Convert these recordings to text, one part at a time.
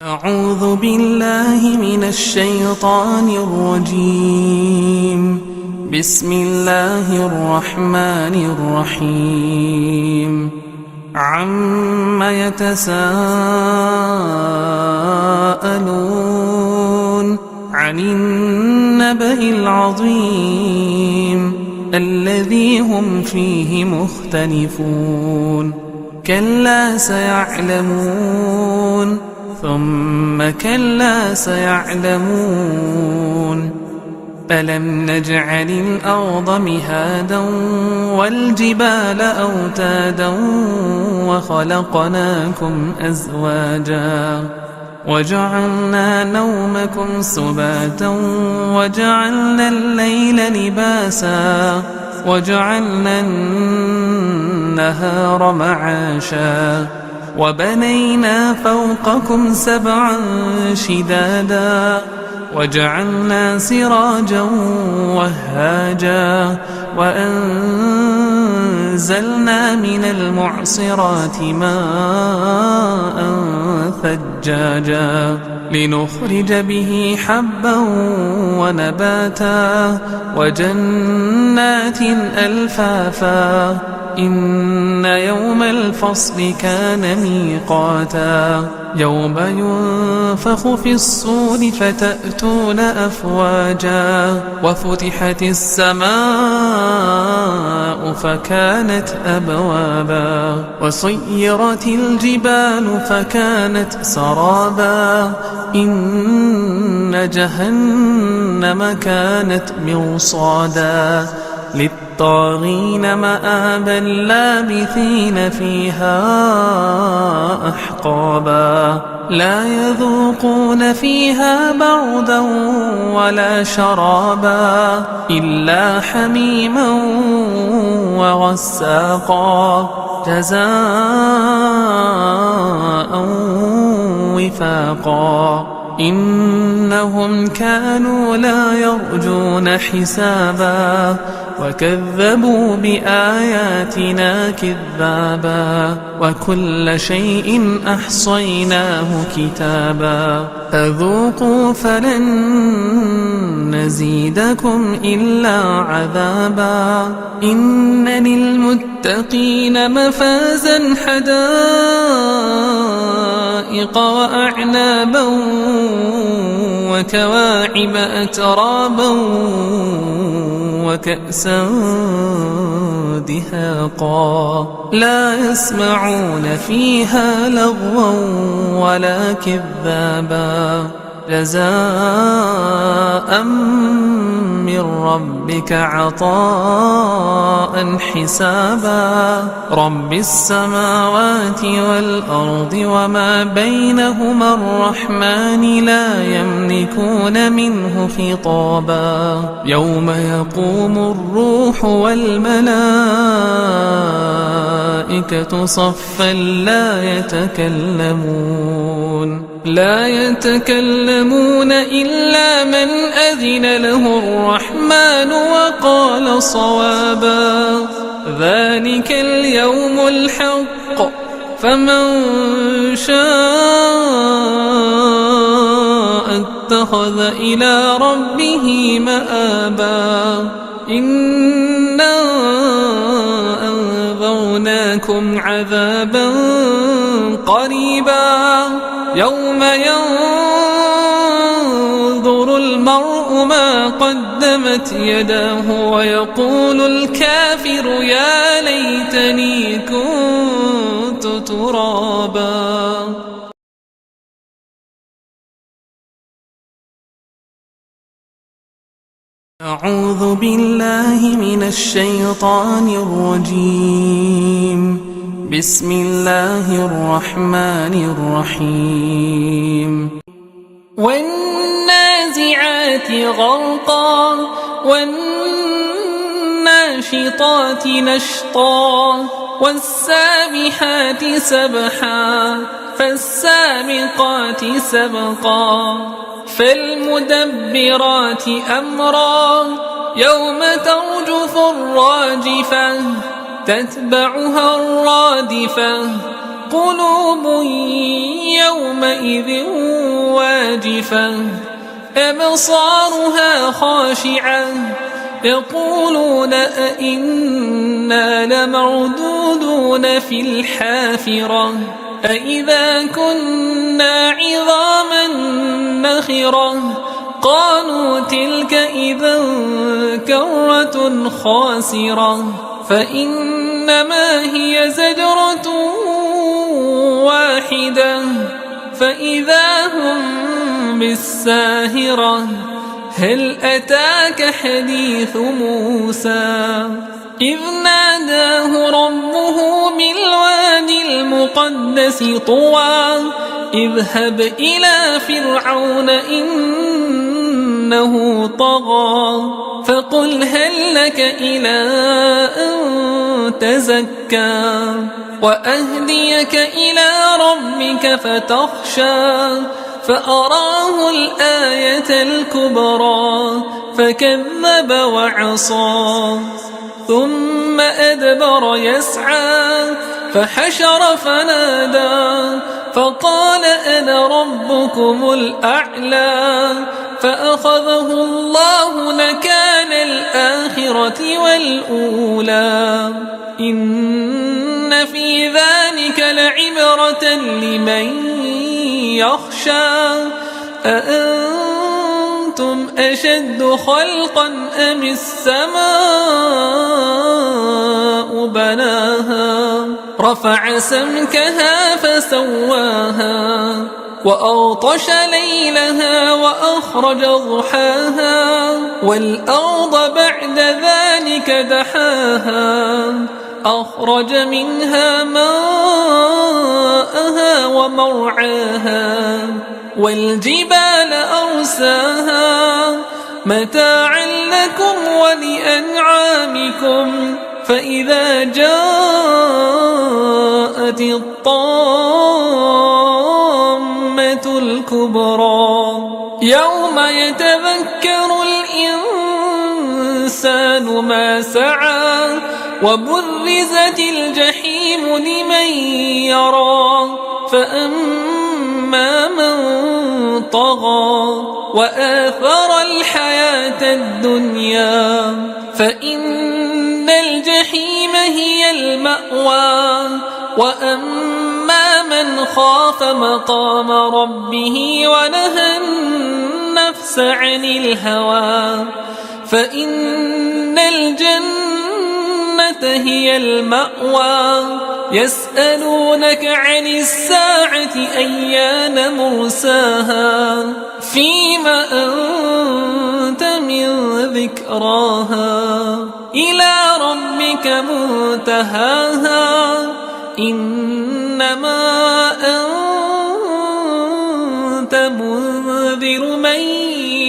أعوذ بالله من الشيطان الرجيم. بسم الله الرحمن الرحيم. عم يتساءلون عن النبأ العظيم الذي هم فيه مختلفون. كلا سيعلمون ثم كلا سيعلمون. ألم نجعل الأرض مهادا والجبال أوتادا وخلقناكم أزواجا وجعلنا نومكم سباتا وجعلنا الليل لباسا وجعلنا النهار معاشا وبنينا فوقكم سبعا شدادا وجعلنا سراجا وهاجا وأنزلنا من المعصرات ماء ثجاجا لنخرج به حبا ونباتا وجنات ألفافا. إن يوم الفصل كان ميقاتا يوم ينفخ في الصور فتأتون أفواجا وفتحت السماء فكانت أبوابا وسيرت الجبال فكانت سرابا. إن جهنم كانت مرصادا للطاغين مآبا لابثين فيها أحقابا. لا يذوقون فيها بردا ولا شرابا إلا حميما وغساقا جزاء وفاقا. إنهم كانوا لا يرجون حسابا وكذبوا بآياتنا كذابا وكل شيء أحصيناه كتابا. فذوقوا فلن نزيدكم إلا عذابا. إن للمتقين مفازا حدائق وأعنابا وكواعب أترابا وكأسا دهاقا لا يسمعون فيها لغوا ولا كذابا. جزاء من ربك عطاء حسابا. رب السماوات والأرض وما بينهما الرحمن لا يملكون منه خطابا. يوم يقوم الروح والملائكة صفا لا يتكلمون إلا من أذن له الرحمن وقال صوابا. ذلك اليوم الحق فمن شاء اتخذ إلى ربه مآبا. إنا أنذرناكم عذابا قريبا يوم ينظر المرء ما قدمت يداه ويقول الكافر يا ليتني كنت ترابا. أعوذ بالله من الشيطان الرجيم. بسم الله الرحمن الرحيم. والنازعات غرقا والناشطات نشطا والسابحات سبحا فالسابقات سبقا فالمدبرات أمرا يوم ترجف الراجفة تتبعها الرادفة قلوب يومئذ واجفة أبصارها خاشعة يقولون أئنا لمردودون في الحافرة أئذا كنا عظاما نخرة قالوا تلك إذا كرة خاسرة فإنما هي زجرة واحدة فإذا هم بالساهرة هل أتاك حديث موسى إذ ناداه ربه بالوادي المقدس طوى اذهب إلى فرعون إنه طغى فقل هل لك إلى أن تزكى وأهديك إلى ربك فتخشى فأراه الآية الكبرى فكذب وعصى ثم أدبر يسعى فحشر فنادى فقال أنا ربكم الأعلى فأخذه الله نكال الآخرة والأولى إن في ذلك لعبرة لمن يخشى أأنتم أشد خلقا أم السماء بناها رفع سمكها فسواها وأغطش ليلها وأخرج ضحاها والأرض بعد ذلك دحاها أخرج منها ماءها ومرعاها والجبال أرساها متاعا لكم ولأنعامكم فإذا جاءت الطامة الكبرى يوم يتذكر الإنسان ما سعى وبرزت الجحيم لمن يرى فأما من طغى وآثر الحياة الدنيا فإن الجحيم هي المأوى وأما من خاف مقام ربه ونهى النفس عن الهوى فإن الجنة هي المأوى يسألونك عن الساعة أيان مرساها فيما أنت من ذكراها إلى ربك منتهاها إنما أنت منذر من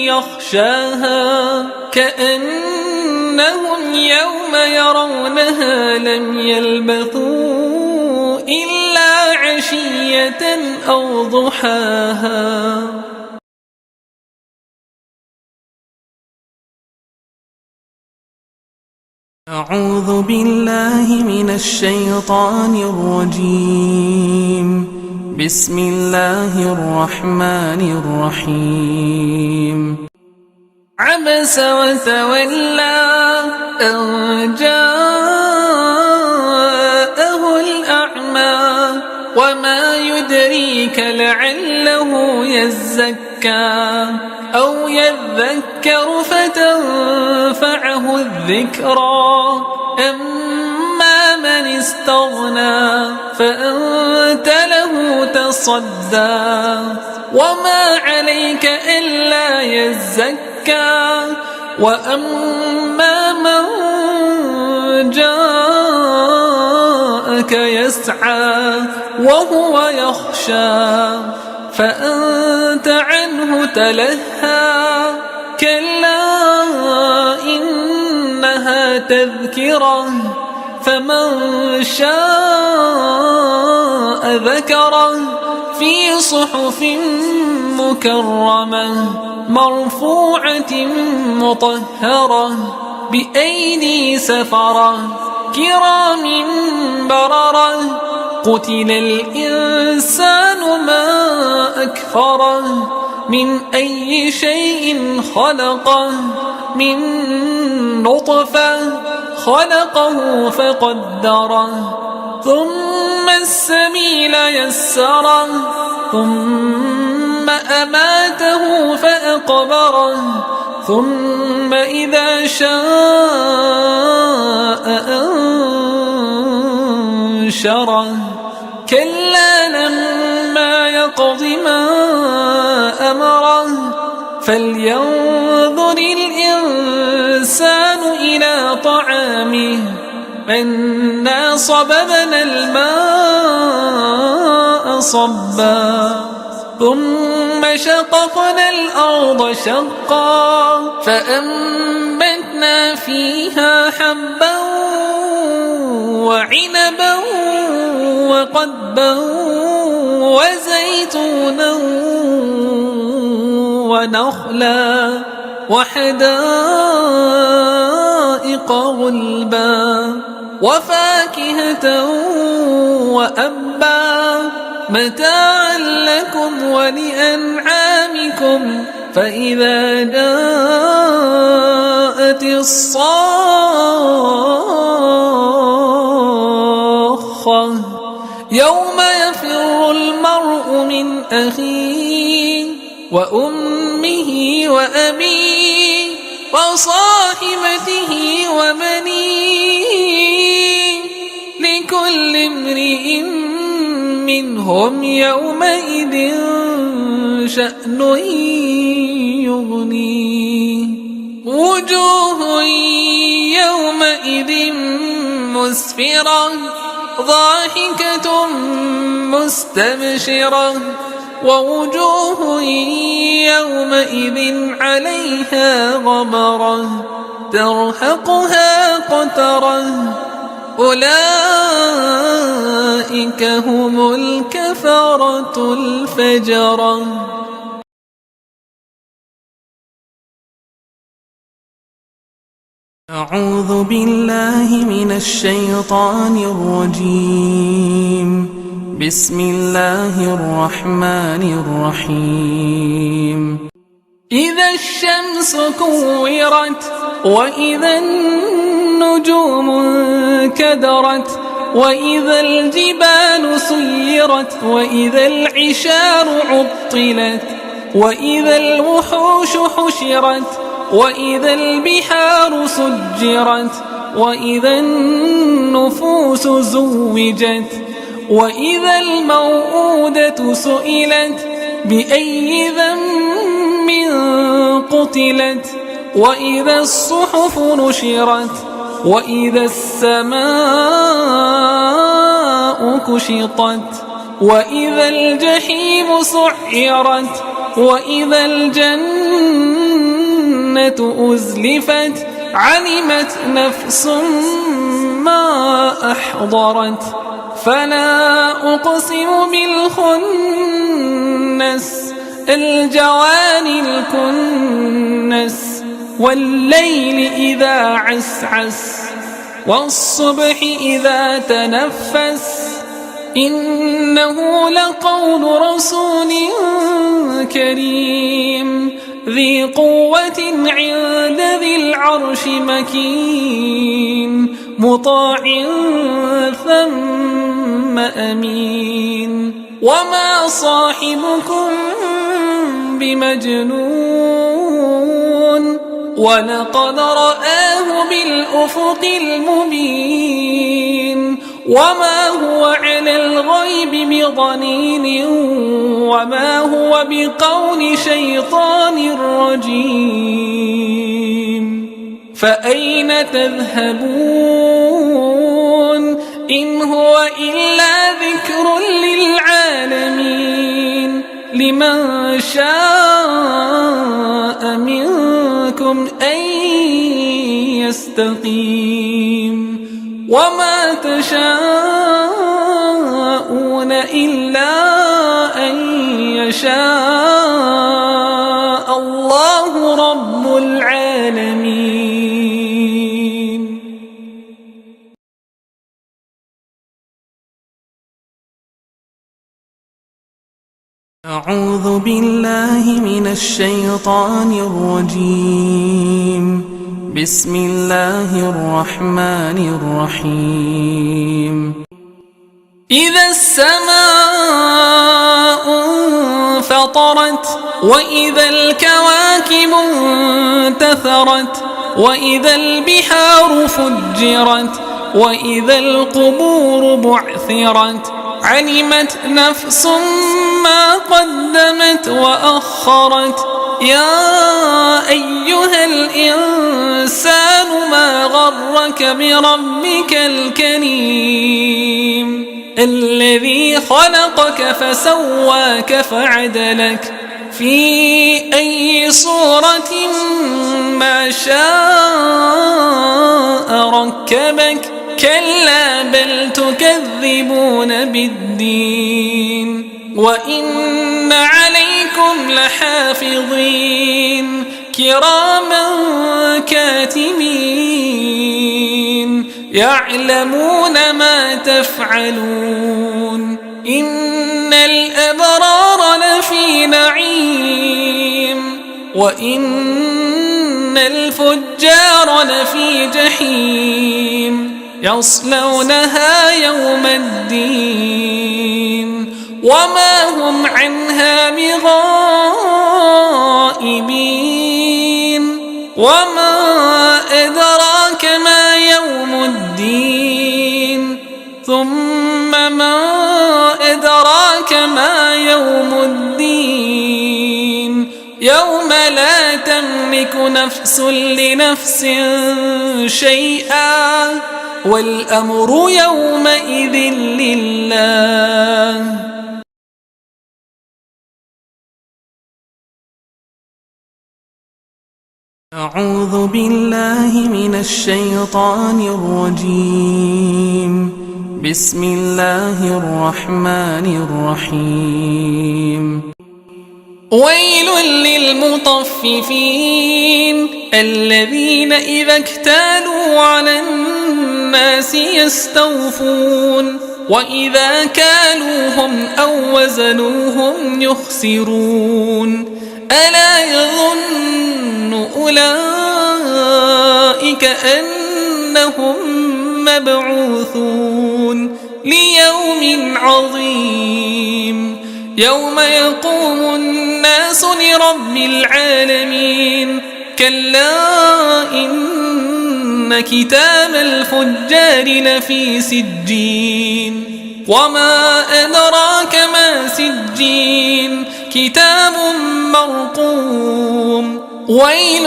يخشاها كأنهم يوم يرونها لم يلبثوا إلا عشية أو ضحاها أعوذ بالله من الشيطان الرجيم بسم الله الرحمن الرحيم عبس وتولى أن جاءه الأعمى وما يدريك لعله يزكى أو يذكر فتنفعه الذكرى أما من استغنى فأنت له تصدى وما عليك إلا يزكى وأما من جاءك يسعى وهو يخشى فأنت عنه تلهى كلا إنها تذكرة فمن شاء ذكره في صحف مكرمة مرفوعة مطهرة بأيدي سفرة كرام بررة قتل الإنسان ما أكفره من أي شيء خلقه من نطفة خلقه فقدره ثم السبيل يسره ثم أماته فأقبره ثم إذا شاء أنشره كلا لما يقض ما أمره فلينظر الإنسان إلى طعامه أنا صببنا الماء صبا ثم شققنا الأرض شقا فأنبتنا فيها حبا وعنبا وقضبا وزيتونا ونخلا وحدائق غلبا وفاكهة وأبا متاعا لكم ولأنعامكم فإذا جاءت الصاخة يوم يفر المرء من أخيه وأمه وأبيه وصاحبته وبنيه لكل امرئ منهم يومئذ شأن يغنيه وجوه يومئذ مسفرة ضاحكة مستبشرة ووجوه يومئذ عليها غبرة ترهقها قترة أولئك هم الكفرة الفجرة. أعوذ بالله من الشيطان الرجيم. بسم الله الرحمن الرحيم. إذا الشمس كورت وإذا النجوم انكدرت وإذا الجبال سيرت وإذا العشار عطلت وإذا الوحوش حشرت وإذا البحار سجرت وإذا النفوس زوجت وإذا الموءودة سئلت بأي ذنب قتلت وإذا الصحف نشرت وإذا السماء كشطت وإذا الجحيم سعرت وإذا الجنة أزلفت علمت نفس ما أحضرت فلا أقسم بالخنس الجوار الكنس والليل إذا عسعس والصبح إذا تنفس إنه لقول رسول كريم ذي قوة عند ذي العرش مكين مطاع ثم أمين وما صاحبكم بمجنون ولقد رآه بالأفق المبين وما هو على الغيب بضنين وما هو بقول شيطان رجيم فأين تذهبون إن هو إلا ذكر للعالمين لمن شاء منكم أن يستقيم وما تشاءون إلا أن يشاء الله رب العالمين. أعوذ بالله من الشيطان الرجيم. بسم الله الرحمن الرحيم. إذا السماء انفطرت وإذا الكواكب انتثرت وإذا البحار فجرت وإذا القبور بعثرت علمت نفس ما قدمت وأخرت يا أيها الإنسان ما غرك بربك الكريم الذي خلقك فسواك فعدلك في أي صورة ما شاء ركبك كلا بل تكذبون بالدين وإن عليكم لحافظين كراما كاتبين يعلمون ما تفعلون إن الأبرار لفي نعيم وإن الفجار لفي جحيم يصلونها يوم الدين وما هم عنها بغائبين وما أدراك ما يوم الدين ثم ما أدراك ما يوم الدين يوم لا تملك نفس لنفس شيئا والأمر يومئذ لله. أعوذ بالله من الشيطان الرجيم. بسم الله الرحمن الرحيم. ويل للمطففين الذين إذا اكتالوا على الناس يستوفون وإذا كالوهم أو وزنوهم يخسرون ألا يظن أولئك أنهم مبعوثون ليوم عظيم يوم يقوم الناس لرب العالمين كلا إن كتاب الفجار لفي سجين وما أدراك ما سجين كتاب مرقوم ويل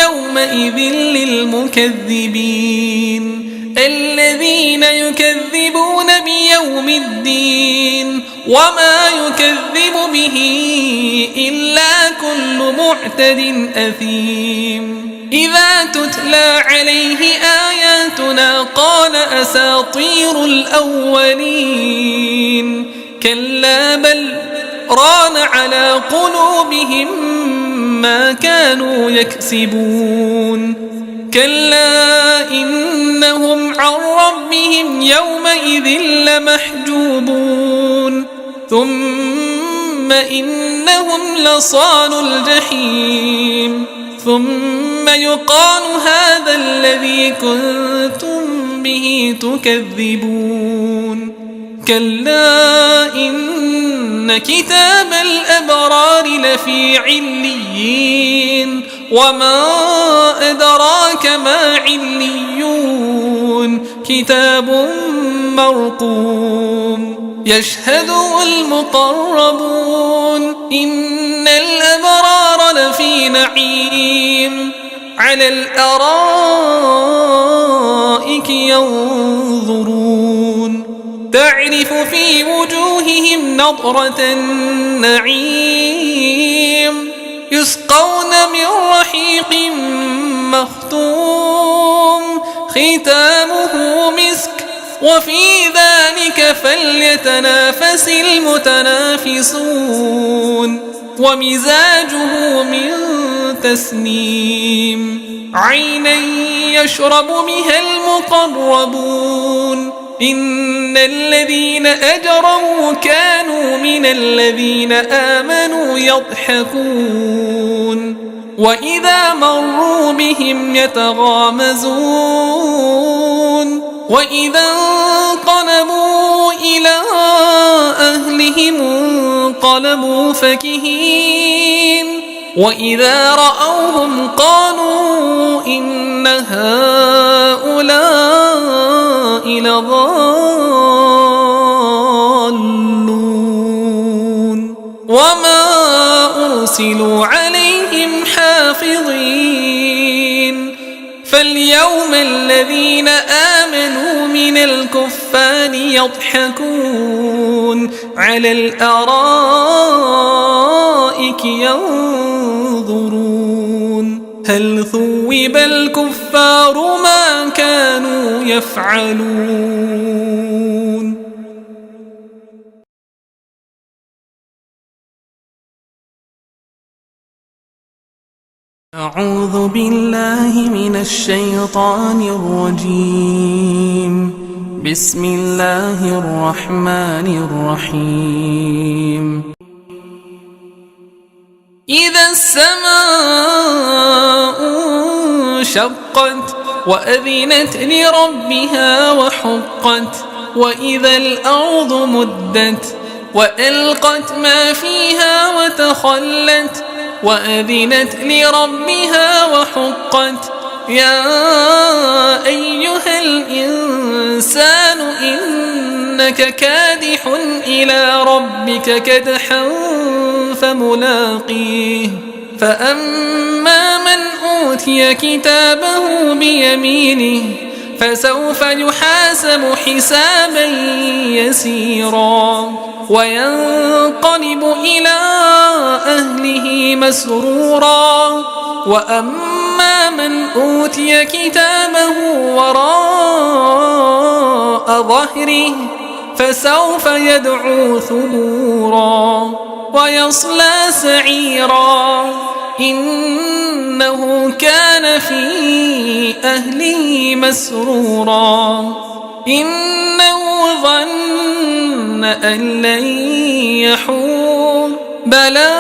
يومئذ للمكذبين الذين يكذبون بيوم الدين وما يكذب به إلا كل معتد أثيم إذا تتلى عليه آياتنا قال أساطير الأولين كلا بل ران على قلوبهم ما كانوا يكسبون كلا إنهم عن ربهم يومئذ لمحجوبون ثم إنهم لصالو الجحيم ثم يقال هذا الذي كنتم به تكذبون كلا إن كتاب الأبرار لفي عليين وما أدراك ما عليون كتاب مرقوم يشهده المقربون إن الأبرار لفي نعيم على الأرائك ينظرون تعرف في وجوههم نضرة النعيم يسقون من رحيق مختوم ختامه مسك وفي ذلك فليتنافس المتنافسون ومزاجه من تسنيم عينا يشرب بها المقربون إن الذين أجرموا كانوا من الذين آمنوا يضحكون وإذا مروا بهم يتغامزون وإذا انقلبوا إلى أهلهم انقلبوا فكهين وإذا رأوهم قالوا إن هؤلاء لضالون وما أرسلوا عليهم حافظين فاليوم الذين آمنوا من الكفار يضحكون على الأرائك ينظرون هل ثوب الكفار ما كانوا يفعلون أعوذ بالله من الشيطان الرجيم بسم الله الرحمن الرحيم إذا السماء انشقت وأذنت لربها وحقت وإذا الأرض مدت وألقت ما فيها وتخلت وأذنت لربها وحقت يا أيها الإنسان إنك كادح إلى ربك كدحا فملاقيه فأما من أوتي كتابه بيمينه فسوف يحاسب حسابا يسيرا وينقلب إلى أهله مسرورا وأما من أوتي كتابه وراء ظهره فسوف يدعو ثبورا ويصلى سعيرا إنه كان في أهله مسرورا إنه ظن أن لن يحور بلى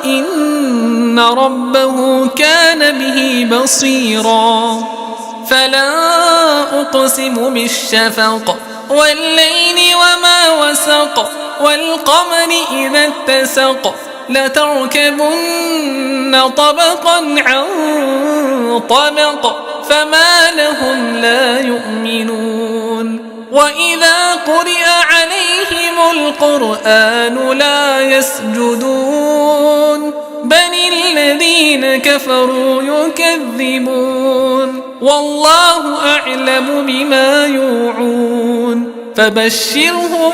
إن ربه كان به بصيرا فلا أقسم بالشفق والليل وما وسق والقمر إذا اتسق لتركبن طبقا عن طبق فما لهم لا يؤمنون وإذا قرئ عليهم القرآن لا يسجدون بل الذين كفروا يكذبون والله أعلم بما يوعون فبشرهم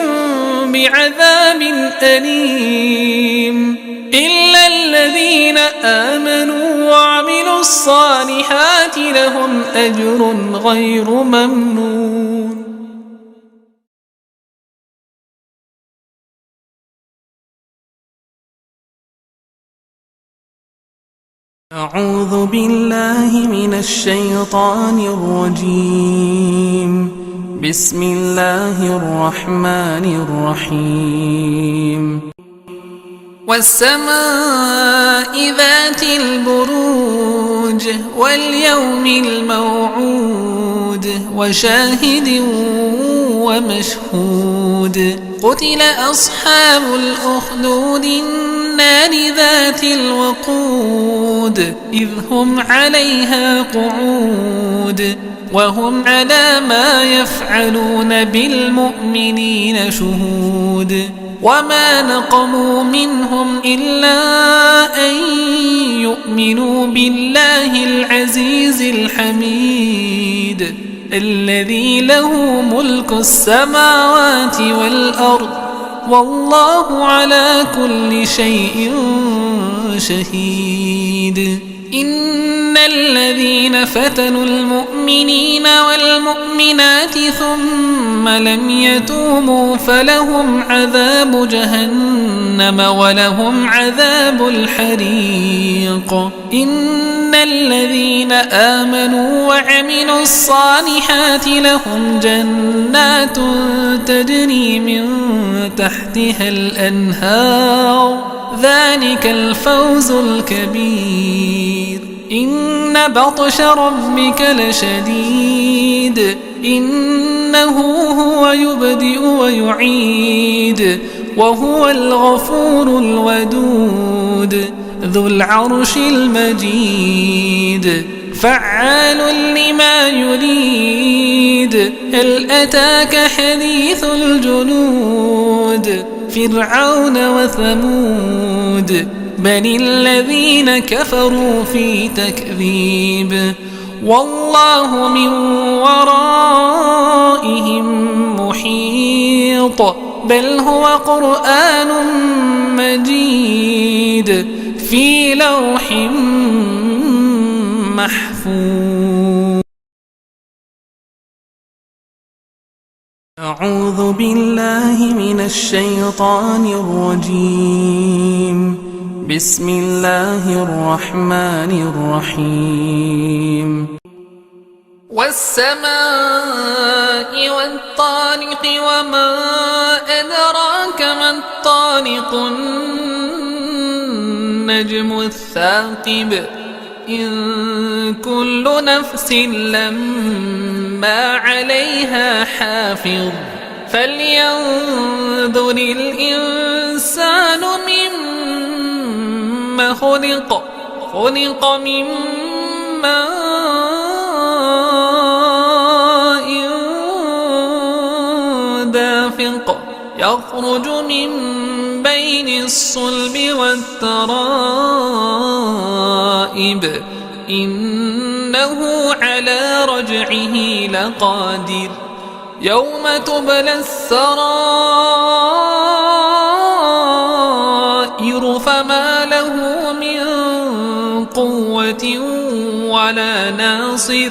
بعذاب أليم إلا الذين آمنوا وعملوا الصالحات لهم أجر غير ممنون أعوذ بالله من الشيطان الرجيم بسم الله الرحمن الرحيم والسماء ذات البروج واليوم الموعود وشاهد ومشهود قتل أصحاب الأخدود النار ذات الوقود إذ هم عليها قعود وهم على ما يفعلون بالمؤمنين شهود وما نقموا منهم إلا أن يؤمنوا بالله العزيز الحميد الذي له ملك السماوات والأرض والله على كل شيء شهيد إن الذين فتنوا المؤمنين والمؤمنات ثم لم يتوبوا فلهم عذاب جهنم ولهم عذاب الحريق إن الذين آمنوا وعملوا الصالحات لهم جنات تجري من تحتها الأنهار ذلك الفوز الكبير إن بطش ربك لشديد إنه هو يبدئ ويعيد وهو الغفور الودود ذو العرش المجيد فعال لما يريد هل أتاك حديث الجنود فرعون وثمود بل الذين كفروا في تكذيب والله من ورائهم محيط بل هو قرآن مجيد في لوح محفوظ. أعوذ بالله من الشيطان الرجيم بسم الله الرحمن الرحيم والسماء والطارق وما أدراك ما الطارق النجم الثاقب إن كل نفس لما عليها حافظ فلينظر الإنسان مما خلق من ماء دافق يخرج من بين الصلب والترائب إنه على رجعه لقادر يوم تبلى السرائر فما له من قوة ولا ناصر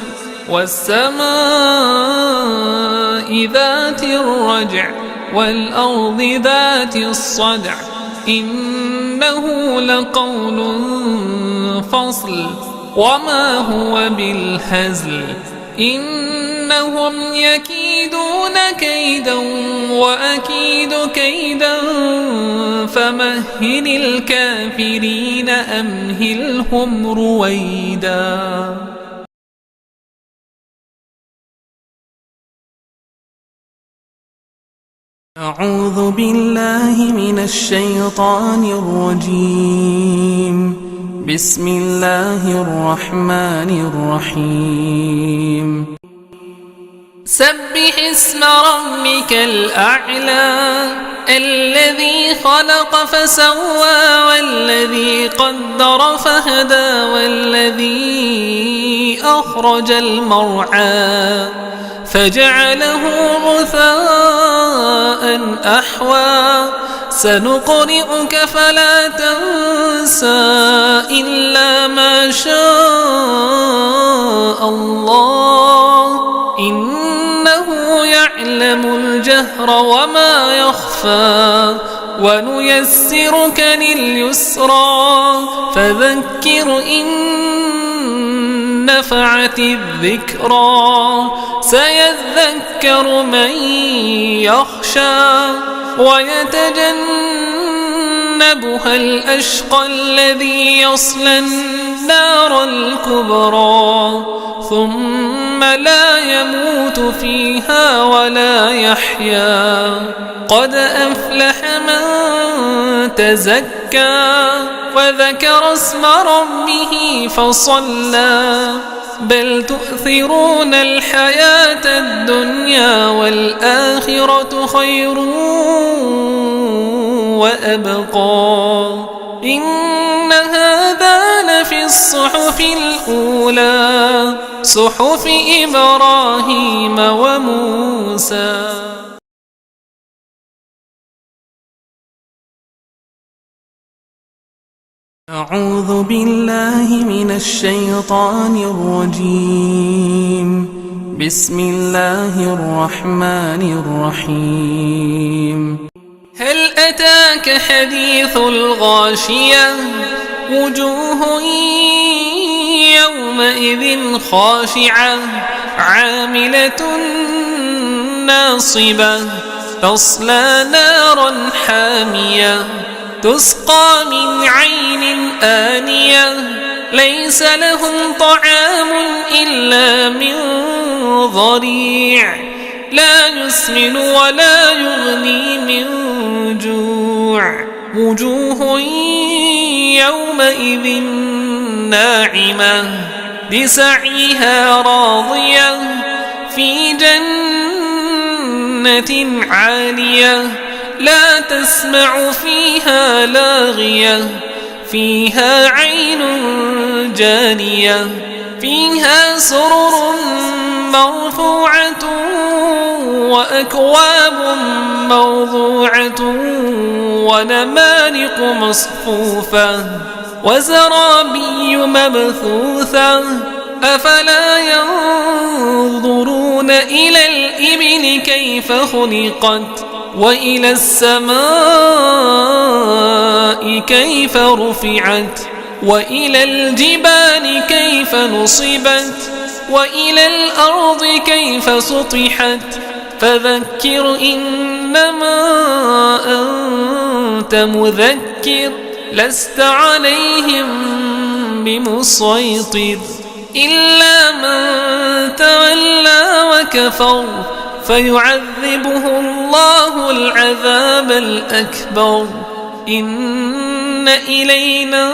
والسماء ذات الرجع والأرض ذات الصدع إنه لقول فصل وما هو بالهزل إنهم يكيدون كيدا وأكيد كيدا فمهل الكافرين أمهلهم رويدا. أعوذ بالله من الشيطان الرجيم بسم الله الرحمن الرحيم سبح اسم ربك الأعلى الذي خلق فسوى والذي قدر فهدى والذي أخرج المرعى فجعله غثاء أحوى سنقرئك فلا تنسى إلا ما شاء الله إنه يعلم الجهر وما يخفى ونيسرك لليسرى فذكر إن نفعت الذكرى سيذكر من يخشى ويتجنبها الأشقى الذي يصلى النار الكبرى ثم لا يموت فيها ولا يحيا قد أفلح من تزكى وذكر اسم ربه فصلى بل تؤثرون الحياة الدنيا والآخرة خير وأبقى إن هذا لفي الصحف الأولى صحف إبراهيم وموسى. أعوذ بالله من الشيطان الرجيم. بسم الله الرحمن الرحيم. هل أتاك حديث الغاشية؟ وجوه يومئذ خاشعة عاملة ناصبة تصلى نارا حامية تسقى من عين آنية ليس لهم طعام إلا من ضريع لا يسمن ولا يغني من جوع وجوه يومئذ ناعمة لسعيها راضية في جنة عالية لا تسمع فيها لاغية فيها عين جارية فيها سرر مرفوعة وأكواب موضوعة ونمارق مصفوفة وزرابي مبثوثة أفلا ينظرون إلى الإبل كيف خلقت وإلى السماء كيف رفعت وإلى الجبال كيف نصبت وإلى الأرض كيف سطحت فذكر إنما أنت مذكر لست عليهم بمسيطر إلا من تولى وكفر فيعذبه الله العذاب الأكبر إن إلينا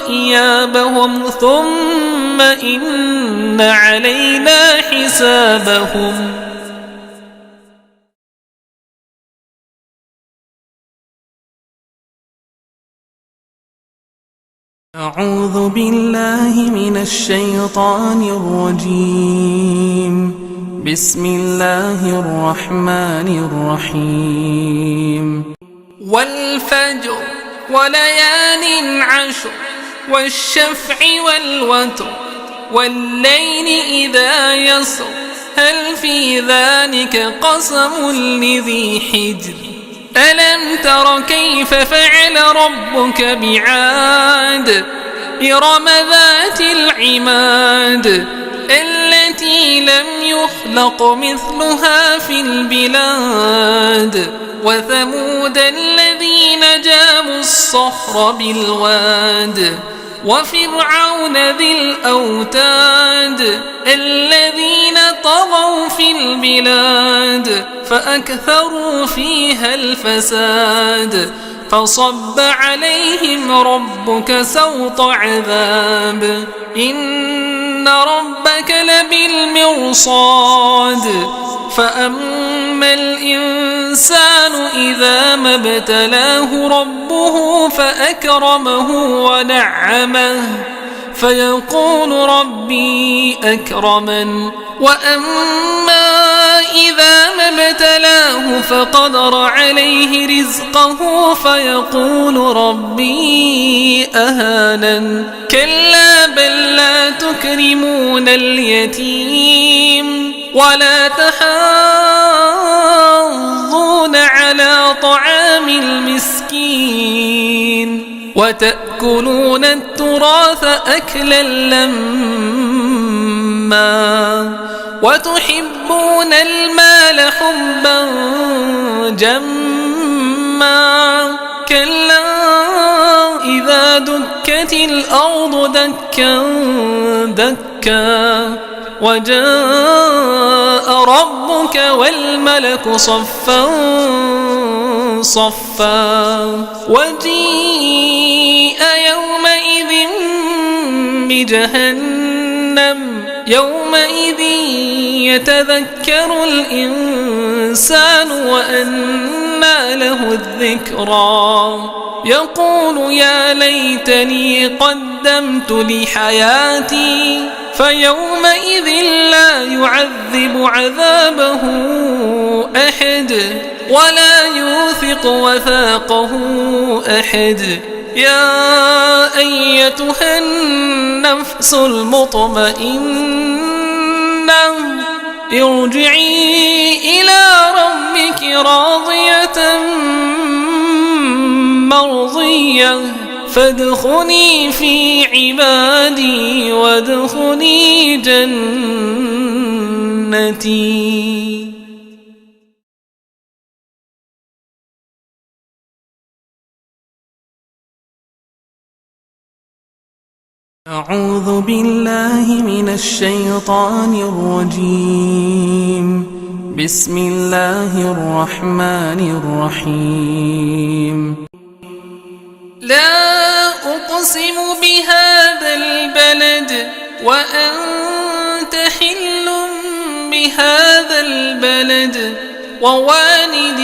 إيابهم ثم إن علينا حسابهم. أعوذ بالله من الشيطان الرجيم. بسم الله الرحمن الرحيم. والفجر وليال عشر والشفع والوتر والليل إذا يسر هل في ذلك قسم لذي حجر ألم تر كيف فعل ربك بعاد إرم ذات العماد التي لم يخلق مثلها في البلاد وثمود الذين جابوا الصخر بالواد وفرعون ذي الأوتاد الذين طغوا في البلاد فأكثروا فيها الفساد فصب عليهم ربك سوط عذاب إن ربك لبالمرصاد فأما الإنسان إذا ما ابتلاه ربه فأكرمه ونعمه فيقول ربي أكرمن وأما إذا ما ابتلاه فقدر عليه رزقه فيقول ربي أهانن كلا بل لا تكرمون اليتيم ولا تحاضون على طعام المسكين وتأكلون التراث أكلا لما وتحبون المال حبا جما كلا إذا دكت الأرض دكا دكا وجاء ربك والملك صفا صفا وجيء يومئذ بجهنم يومئذ يتذكر الإنسان وأنى له الذكرى يقول يا ليتني قدمت لحياتي فيومئذ لا يعذب عذابه أحد ولا يوثق وثاقه أحد يا أيتها النفس المطمئنة ارجعي إلى ربك راضية مرضية فادخلي في عبادي وادخلي جنتي. أعوذ بالله من الشيطان الرجيم. بسم الله الرحمن الرحيم. لا أقسم بهذا البلد وأنت حل بهذا البلد ووالد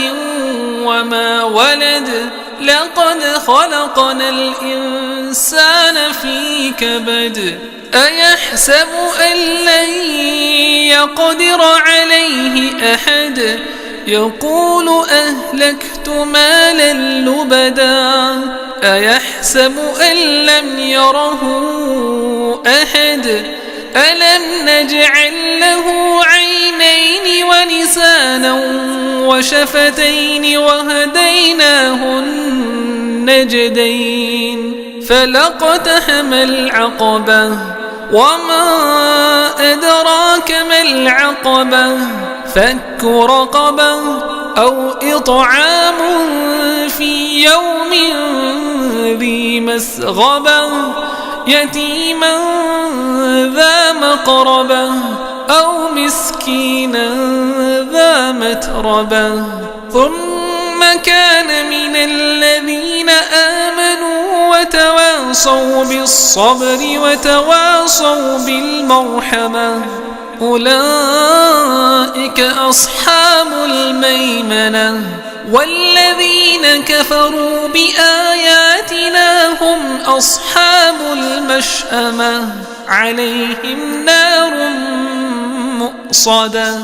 وما ولد لقد خلقنا الإنسان في كبد أيحسب أن لن يقدر عليه أحد يقول أهلكت مالا لبدا أيحسب أن لم يره أحد ألم نجعل له عينين ولسانا وشفتين وهديناه النجدين فلاقتحم العقبة وما أدراك ما العقبة فك رقبة أو إطعام في يوم ذي مسغبة يتيما ذا مقربة أو مسكينا ذا متربة ثم كان من الذين آمنوا وتواصوا بالصبر وتواصوا بالمرحمة أولئك أصحاب الميمنة والذين كفروا بآياتنا هم أصحاب المشأمة عليهم نار مؤصدة.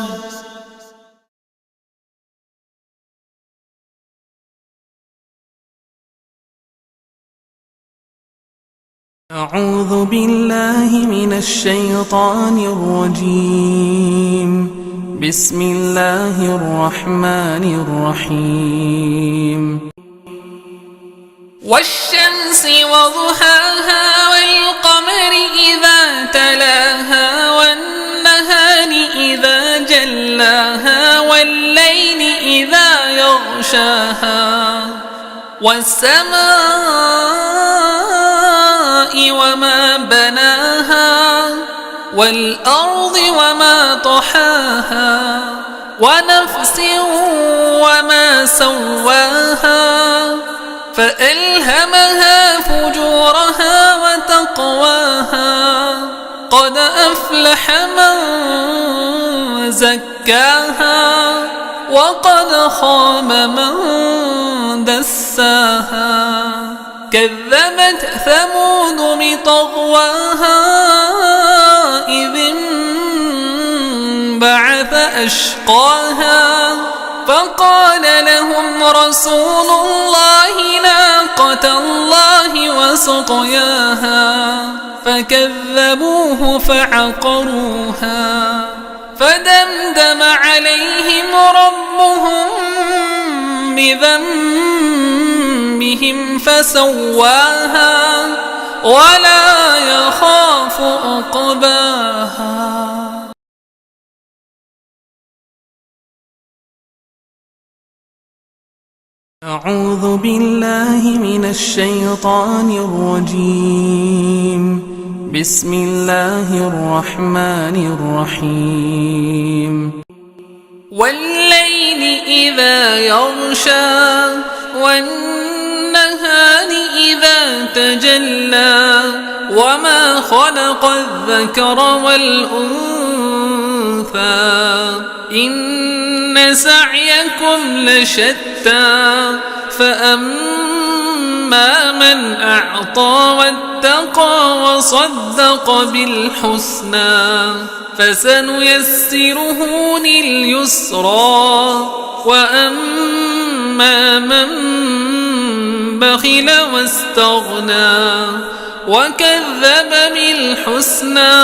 أعوذ بالله من الشيطان الرجيم. بسم الله الرحمن الرحيم. والشمس وضحاها والقمر إذا تلاها والنهار إذا جلاها والليل إذا يغشاها والسماء وما بناها والأرض وما طحاها ونفس وما سواها فألهمها فجورها وتقواها قد أفلح من زكاها وقد خاب من دساها كذبت ثمود بطغواها إذ انبعث أشقاها فقال لهم رسول الله ناقة الله وسقياها فكذبوه فعقروها فدمدم عليهم ربهم بذنبهم فسواها ولا يخاف عقباها. أعوذ بالله من الشيطان الرجيم. بسم الله الرحمن الرحيم. والليل إذا يغشى والنهار إذا تجلى وما خلق الذكر والأنثى إن سعيكم لشتى فأما من أعطى واتقى وصدق بالحسنى فسنيسره لليسرى وأما من بخل واستغنى وكذب بالحسنى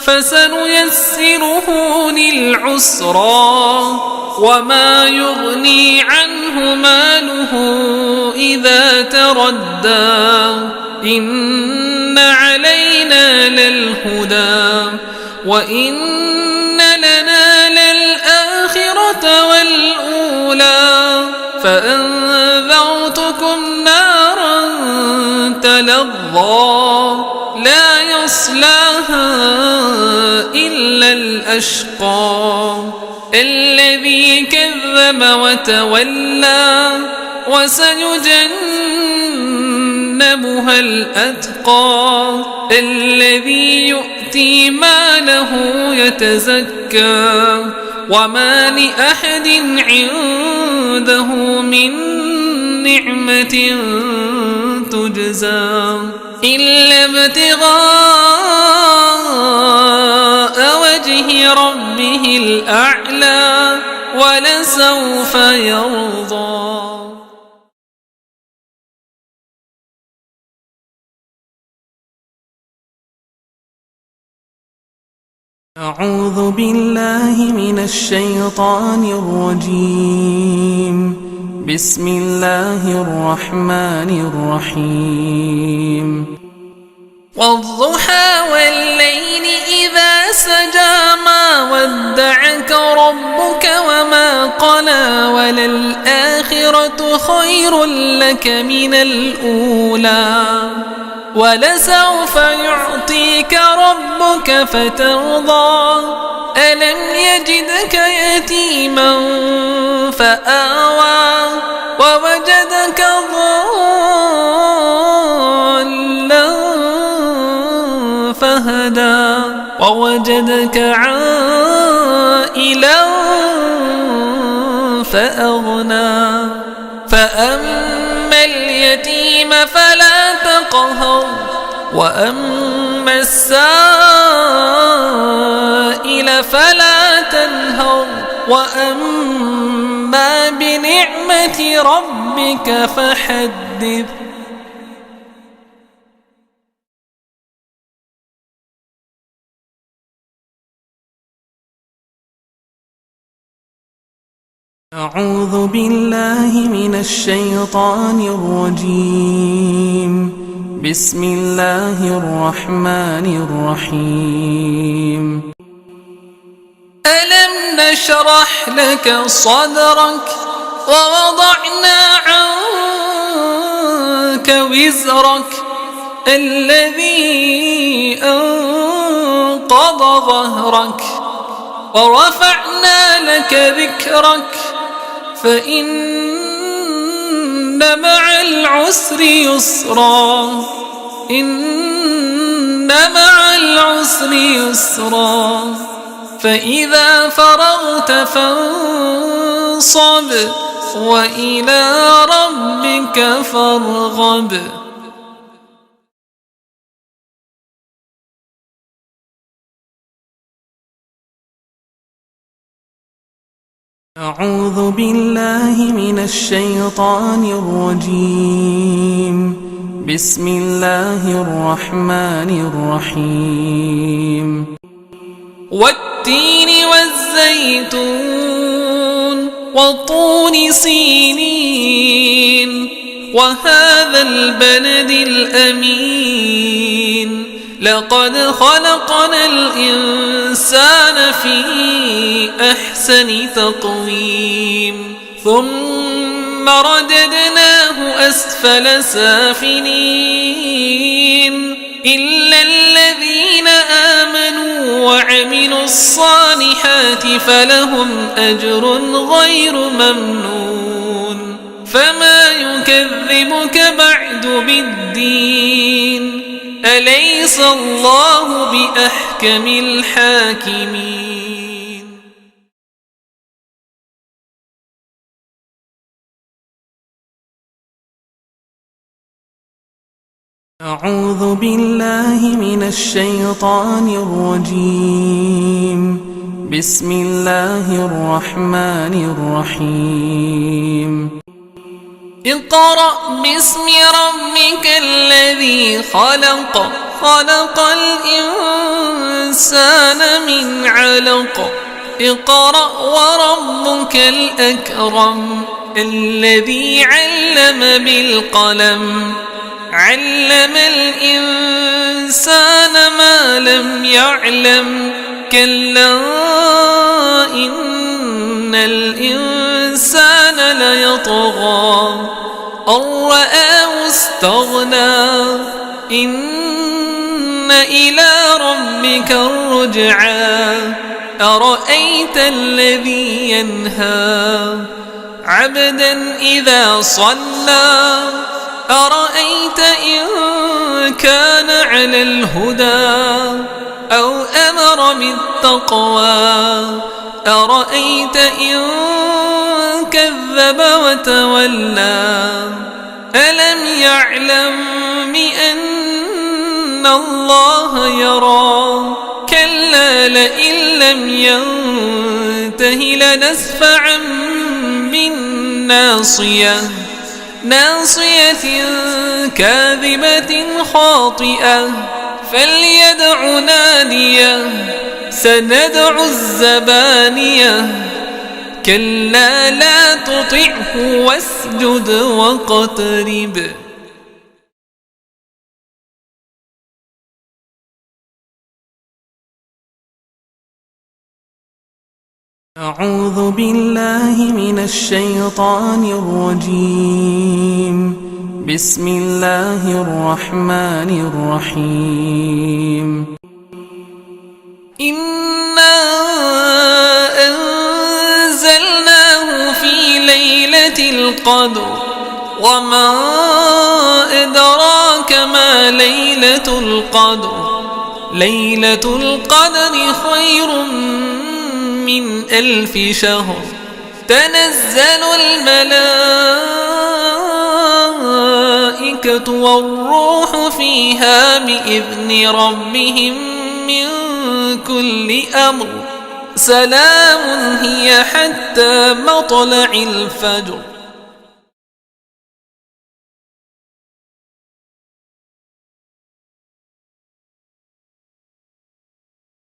فسنيسره للعسرى وما يغني عنه ماله إذا تردى إن علينا للهدى وإن لنا للآخرة والأولى فأنذرتكم نارا تلظى لا يصلاها إلا الأشقى الذي كذب وتولى وسيجنبها الأتقى الذي يؤتي ماله يتزكى وما لأحد عنده من نعمة تجزى إلا ابتغاء وجه ربه الأعلى ولسوف يرضى. أعوذ بالله من الشيطان الرجيم. بسم الله الرحمن الرحيم. والضحى والليل إذا سجى ما ودعك ربك وما قلى وللآخرة خير لك من الأولى ولسوف يعطيك ربك فترضى ألم يجدك يتيما فآوى ووجدك ضالا فهدى ووجدك عائلا فأغنى فأما اليتيم فلا تقهر وأما السائل فلا تنهر وأما بنعمة ربك فحدث. أعوذ بالله من الشيطان الرجيم. بسم الله الرحمن الرحيم. ألم نشرح لك صدرك ووضعنا عنك وزرك الذي أنقض ظهرك ورفعنا لك ذكرك فإن مع العسر يسرا إن مع العسر يسرا فإذا فرغت فانصب وإلى ربك فارغب. أعوذ بالله من الشيطان الرجيم. بسم الله الرحمن الرحيم. والتين والزيتون وطور سينين وهذا البلد الأمين لقد خلقنا الإنسان في أحسن تقويم ثم رددناه أسفل سافلين إلا الذين آمنوا وعملوا الصالحات فلهم أجر غير ممنون فما يكذبك بعد بالدين أليس الله بأحكم الحاكمين. أعوذ بالله من الشيطان الرجيم. بسم الله الرحمن الرحيم. اقرأ باسم ربك الذي خلق خلق الإنسان من علق اقرأ وربك الأكرم الذي علم بالقلم علم الإنسان ما لم يعلم كلا إن الإنسان ليطغى أن رآه استغنى إن إلى ربك الرجعى أرأيت الذي ينهى عبدا إذا صلى أرأيت إن كان على الهدى أو أمر بالتقوى أرأيت إن كذب وتولى ألم يعلم بأن الله يرى كلا لئن لم ينته لنسفعا بالناصية ناصية كاذبة خاطئة فليدع ناديه سندع الزبانية كلا لا تطعه واسجد واقترب. أعوذ بالله من الشيطان الرجيم. بسم الله الرحمن الرحيم. إنا أنزلناه في ليلة القدر وما أدراك ما ليلة القدر ليلة القدر خير من 1000 شهر تنزل الملائكة والروح فيها بإذن ربهم من كل أمر سلام هي حتى مطلع الفجر.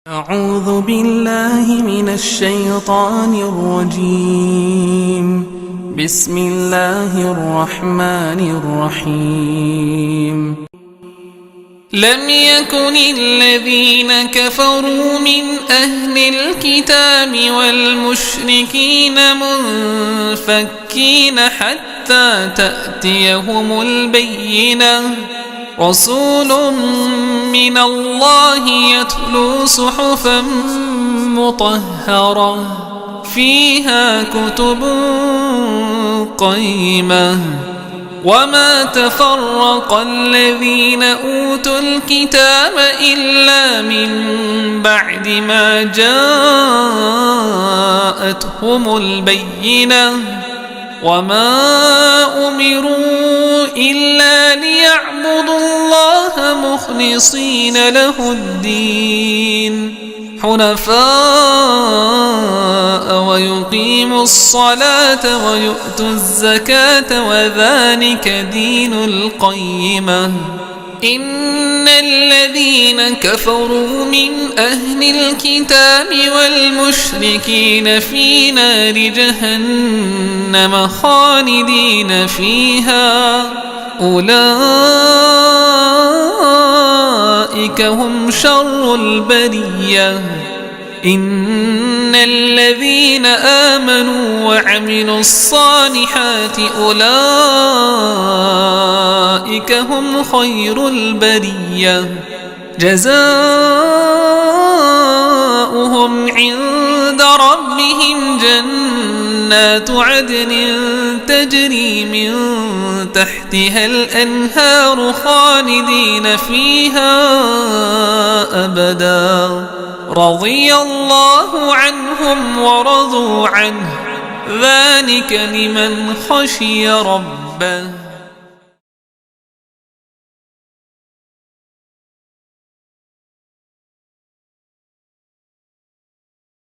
أعوذ بالله من الشيطان الرجيم. بسم الله الرحمن الرحيم. لم يكن الذين كفروا من أهل الكتاب والمشركين منفكين حتى تأتيهم البينة رسول من الله يتلو صحفا مطهرة فيها كتب قيمة وما تفرق الذين أوتوا الكتاب إلا من بعد ما جاءتهم البينة وما أمروا إلا ليعبدوا الله مخلصين له الدين حنفاء ويقيموا الصلاة ويؤتوا الزكاة وذلك دين القيمة. إن الذين كفروا من أهل الكتاب والمشركين في نار جهنم خالدين فيها أولئك هم شر البرية. إن الذين آمنوا وعملوا الصالحات أولئك هم خير البرية جزاؤهم عند ربهم جنات عدن تجري من تحتها الأنهار خالدين فيها أبدا رضي الله عنهم ورضوا عنه ذلك لمن خشي ربه.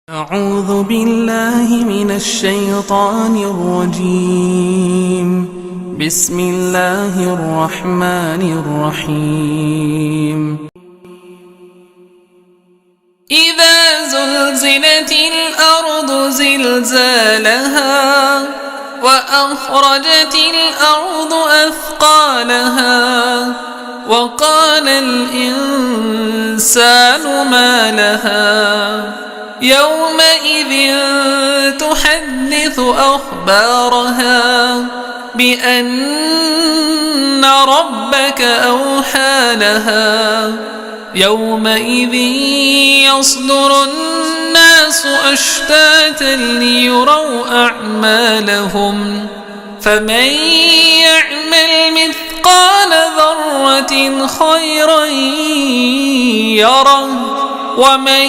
أعوذ بالله من الشيطان الرجيم. بسم الله الرحمن الرحيم إذا زلزلت الأرض زلزالها وأخرجت الأرض أثقالها وقال الإنسان ما لها يومئذ تحدث أخبارها بأن ربك أوحى لها يومئذ يصدر الناس أشتاتا ليروا أعمالهم فمن يعمل مثقال ذرة خيرا يره ومن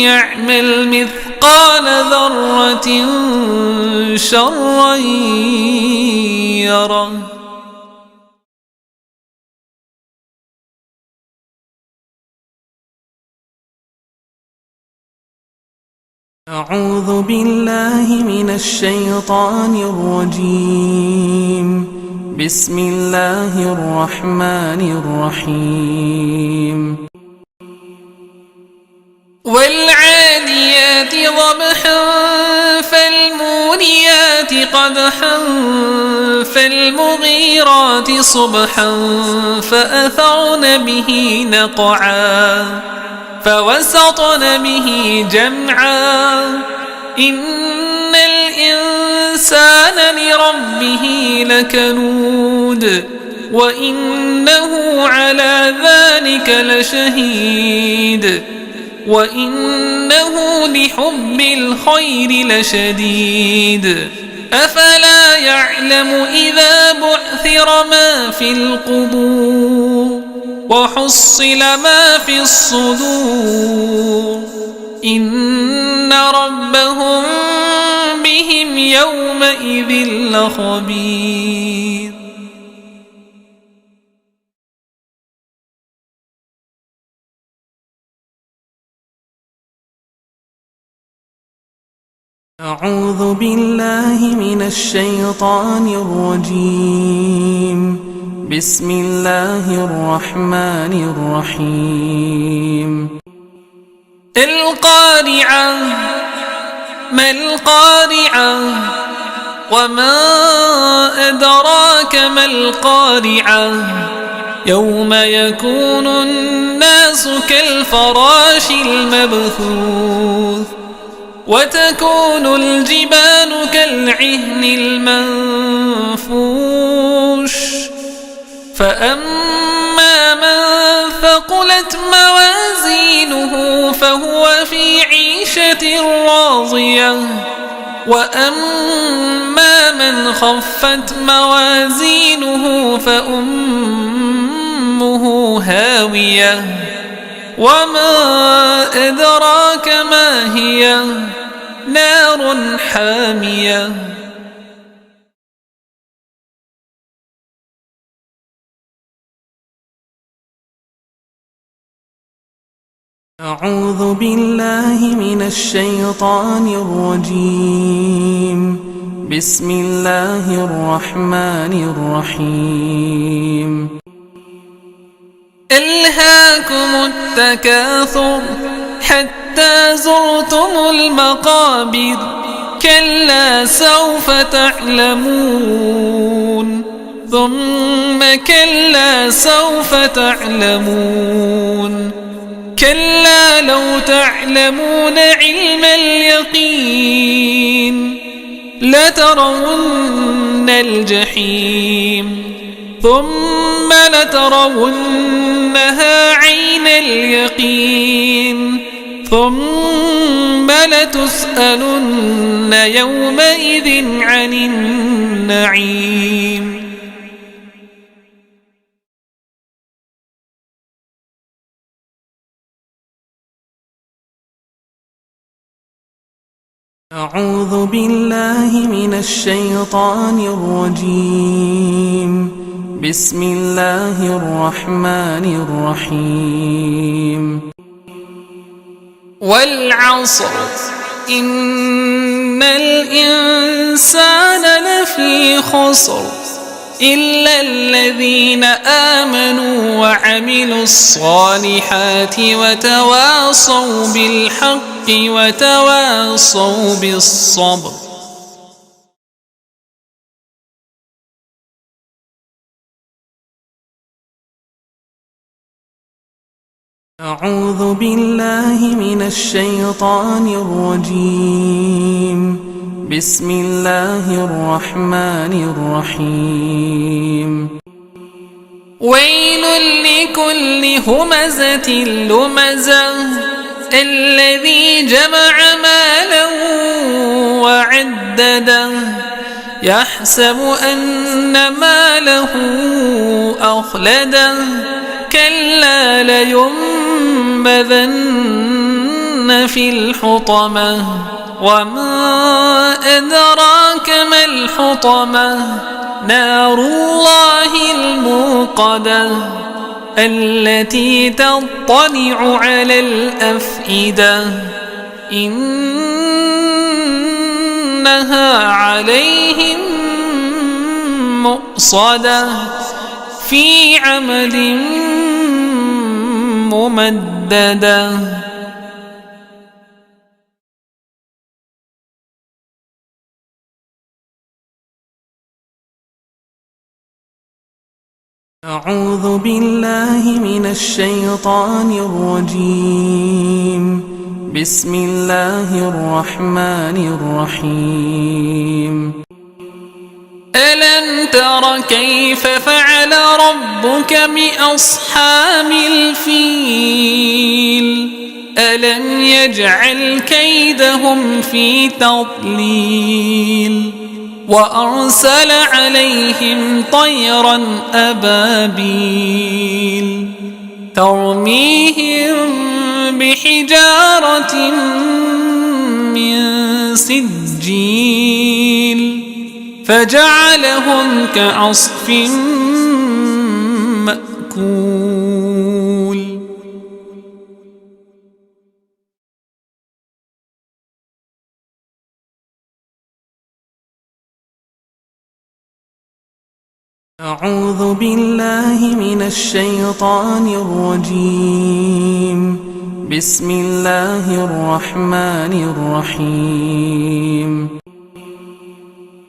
يعمل مثقال ذرة شرا يره. أعوذ بالله من الشيطان الرجيم بسم الله الرحمن الرحيم والعاديات ضبحا فالموريات قدحا فالمغيرات صبحا فأثرن به نقعا فوسطن به جمعا إن الإنسان لربه لكنود وإنه على ذلك لشهيد وإنه لحب الخير لشديد أفلا يعلم إذا بعثر ما في القبور وحصل ما في الصدور إن ربهم بهم يومئذ لخبير. أعوذ بالله من الشيطان الرجيم بسم الله الرحمن الرحيم القارعة ما القارعة وما أدراك ما القارعة يوم يكون الناس كالفراش المبثوث وتكون الجبال كالعهن المنفوش فأما من ثقلت موازينه فهو في عيشة راضية وأما من خفت موازينه فأمه هاوية وما أدراك ما هي نار حامية. أعوذ بالله من الشيطان الرجيم بسم الله الرحمن الرحيم ألهاكم التكاثر حتى زرتم المقابر كلا سوف تعلمون ثم كلا سوف تعلمون كلا لو تعلمون علم اليقين لترون الجحيم ثم لترونها عين اليقين ثم لتسألن يومئذ عن النعيم. أعوذ بالله من الشيطان الرجيم بسم الله الرحمن الرحيم والعصر إن الإنسان لفي خسر إلا الذين آمنوا وعملوا الصالحات وتواصوا بالحق وتواصوا بالصبر. أعوذ بالله من الشيطان الرجيم. بسم الله الرحمن الرحيم. ويل لكل همزة لمزة الذي جمع مالا وعدده يحسب أن ماله أخلده كلا لينبذن في الحطمة وما أدراك ما الحطمة نار الله الموقدة التي تطلع على الأفئدة إنها عليهم مؤصدة في عمد ممددة. أعوذ بالله من الشيطان الرجيم. بسم الله الرحمن الرحيم. ألم تر كيف فعل ربك بأصحاب الفيل ألم يجعل كيدهم في تضليل وأرسل عليهم طيرا أبابيل ترميهم بحجارة من سجيل فجعلهم كعصف مأكول. أعوذ بالله من الشيطان الرجيم. بسم الله الرحمن الرحيم.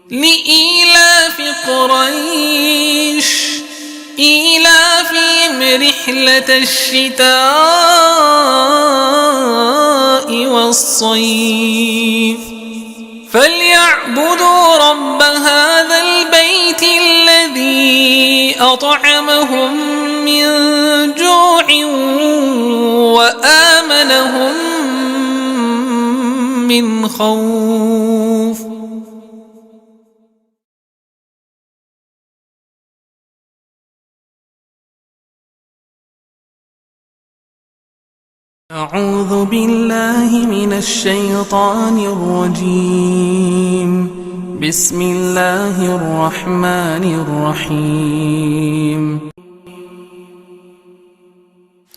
لإيلاف قريش إيلافهم رحلة الشتاء والصيف فليعبدوا رب هذا البيت الذي أطعمهم من جوع وآمنهم من خوف. أعوذ بالله من الشيطان الرجيم. بسم الله الرحمن الرحيم.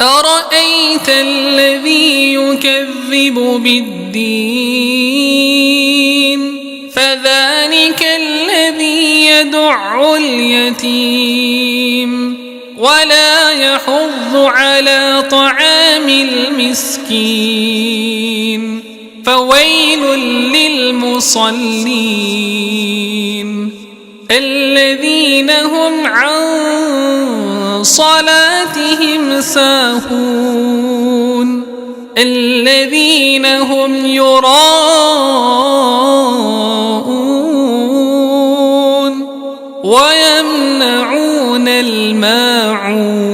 أرأيت الذي يكذب بالدين فذلك الذي يدع اليتيم ولا يحض على طعام المسكين فويل للمصلين الذين هم عن صلاتهم ساهون الذين هم يراءون ويمنعون الماعون.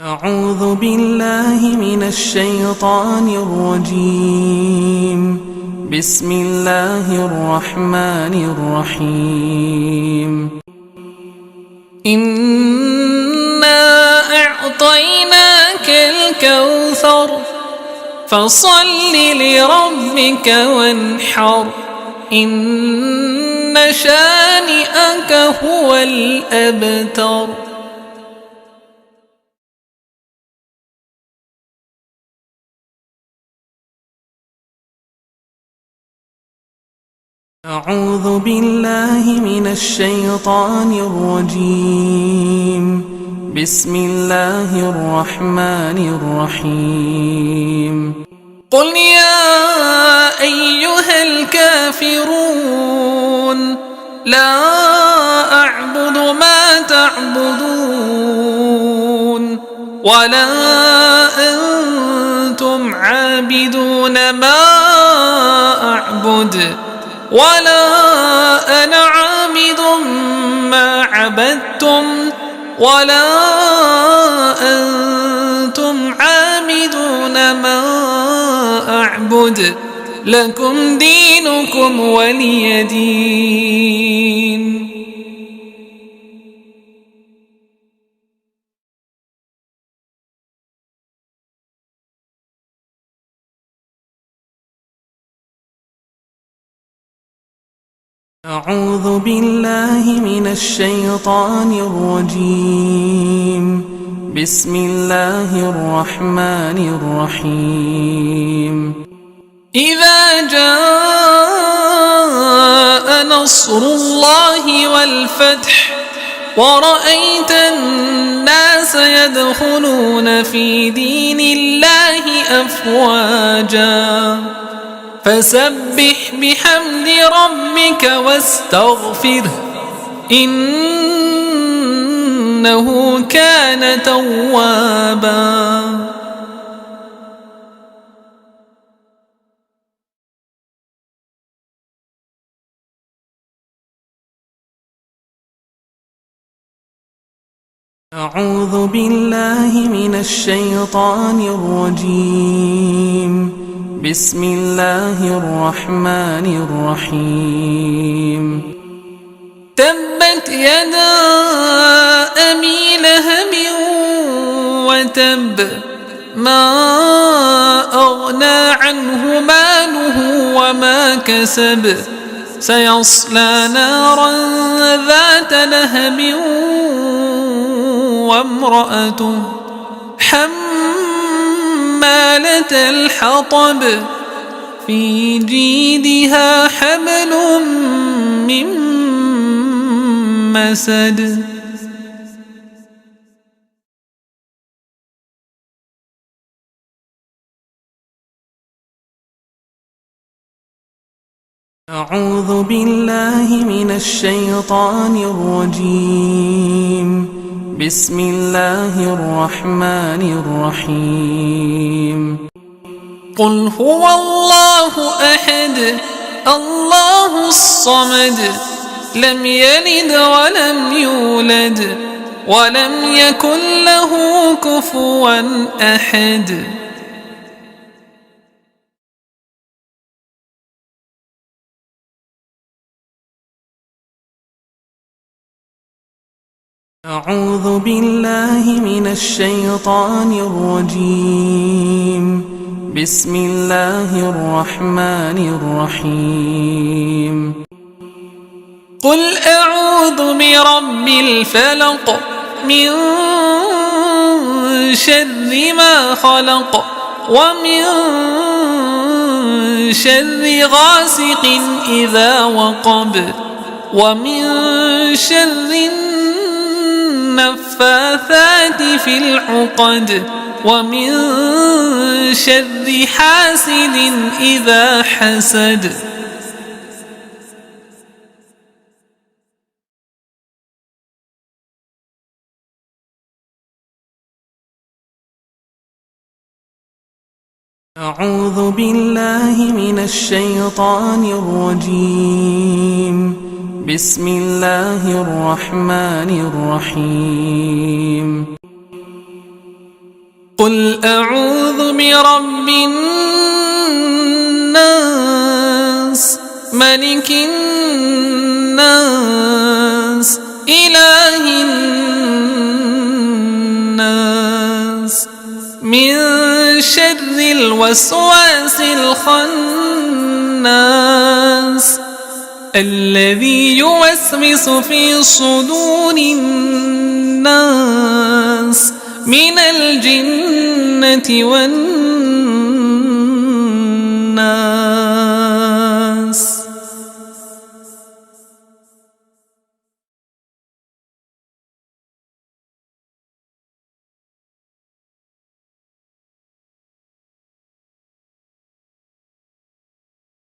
أعوذ بالله من الشيطان الرجيم. بسم الله الرحمن الرحيم. إنا أعطيناك الكوثر فصل لربك وانحر إن شانئك هو الأبتر. أعوذ بالله من الشيطان الرجيم. بسم الله الرحمن الرحيم. قل يا أيها الكافرون لا أعبد ما تعبدون ولا أنتم عابدون ما أعبد ولا أنا عابد ما عبدتم ولا أنتم عابدون ما أعبد لكم دينكم ولي دين. أعوذ بالله من الشيطان الرجيم. بسم الله الرحمن الرحيم. إذا جاء نصر الله والفتح ورأيت الناس يدخلون في دين الله أفواجا فسبح بحمد ربك واستغفره إنه كان توابا. أعوذ بالله من الشيطان الرجيم. بسم الله الرحمن الرحيم. تبت يدا أبي لهب وتب ما أغنى عنه ماله وما كسب سيصلى نارا ذات لهب وامرأته حمالة الحطب في جيدها حبل من مسد. أعوذ بالله من الشيطان الرجيم. بسم الله الرحمن الرحيم. قل هو الله أحد الله الصمد لم يلد ولم يولد ولم يكن له كفوا أحد. أعوذ بالله من الشيطان الرجيم. بسم الله الرحمن الرحيم. قل أعوذ برب الفلق من شر ما خلق ومن شر غاسق إذا وقب ومن شر النفاثات في العقد ومن شر حاسد إذا حسد. أعوذ بالله من الشيطان الرجيم. بسم الله الرحمن الرحيم. قل أعوذ برب الناس ملك الناس إله الناس من شر الوسواس الخناس الذي يوسوس في صدور الناس من الجنة والناس.